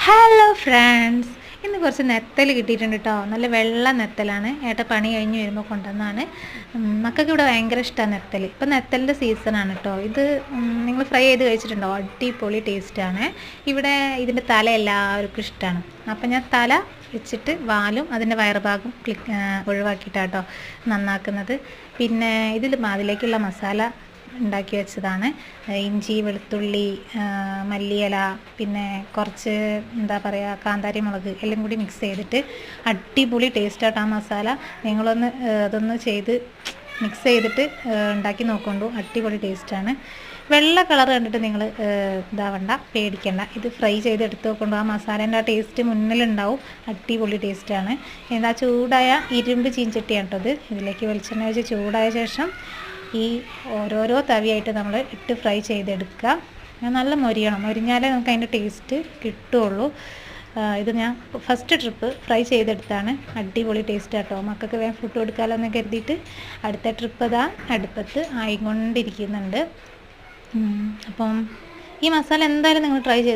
Hello friends, ഇന്ന് കുറച്ച് നെത്തൽ കിട്ടിയിട്ടുണ്ട് കേട്ടോ. നല്ല വെള്ള നെത്തലാണ്. പണി കഴിഞ്ഞ് വരുമ്പോൾ കൊണ്ടുവന്നാണ്. മക്കൾക്ക് ഇവിടെ ഭയങ്കര ഇഷ്ടമാണ് നെത്തൽ. ഇപ്പം നെത്തലിൻ്റെ സീസണാണ് കേട്ടോ. ഇത് നിങ്ങൾ ഫ്രൈ ചെയ്ത് കഴിച്ചിട്ടുണ്ടോ? അടിപൊളി ടേസ്റ്റാണ്. ഇവിടെ ഇതിൻ്റെ തല എല്ലാവർക്കും ഇഷ്ടമാണ്. അപ്പം ഞാൻ തല വെച്ചിട്ട് വാലും അതിൻ്റെ വയറുഭാഗം ഒഴിവാക്കിയിട്ടാണ് കേട്ടോ നന്നാക്കുന്നത്. പിന്നെ അതിലേക്കുള്ള മസാല ഉണ്ടാക്കി വെച്ചതാണ്. ഇഞ്ചി, വെളുത്തുള്ളി, മല്ലിയില, പിന്നെ കുറച്ച് എന്താ പറയുക കാന്താരി മുളക് എല്ലാം കൂടി മിക്സ് ചെയ്തിട്ട് അടിപൊളി ടേസ്റ്റായിട്ട് ആ മസാല. നിങ്ങളൊന്ന് അതൊന്ന് ചെയ്ത് മിക്സ് ചെയ്തിട്ട് ഉണ്ടാക്കി നോക്കൊണ്ടു. അടിപൊളി ടേസ്റ്റാണ്. വെള്ള കളർ കണ്ടിട്ട് നിങ്ങൾ ഇതാവണ്ട, പേടിക്കണ്ട. ഇത് ഫ്രൈ ചെയ്ത് എടുത്ത് നോക്കൊണ്ടു. ആ മസാലേൻ്റെ ആ ടേസ്റ്റ് മുന്നിലുണ്ടാവും. അടിപൊളി ടേസ്റ്റാണ്. എന്താ ചൂടായ ഇരുമ്പ് ചീഞ്ചട്ടിയാണ് കേട്ടോ ഇത്. ഇതിലേക്ക് വെളിച്ചെണ്ണ വെച്ച് ചൂടായ ശേഷം ഈ ഓരോരോ തവിയായിട്ട് നമ്മൾ ഇട്ട് ഫ്രൈ ചെയ്തെടുക്കുക. നല്ല മൊരിയണം. മൊരിഞ്ഞാലേ നമുക്ക് അതിൻ്റെ ടേസ്റ്റ് കിട്ടുകയുള്ളൂ. ഇത് ഞാൻ ഫസ്റ്റ് ട്രിപ്പ് ഫ്രൈ ചെയ്തെടുത്താണ്. അടിപൊളി ടേസ്റ്റ് കേട്ടോ. മക്കൾക്ക് വേഗം ഫുഡ് കൊടുക്കാമല്ലോ എന്ന് കരുതിയിട്ട് അടുത്ത ട്രിപ്പ് ഇതാ അടുപ്പത്ത് ആയിക്കൊണ്ടിരിക്കുന്നുണ്ട്. അപ്പം ഈ മസാല എന്തായാലും നിങ്ങൾ ട്രൈ ചെയ്ത്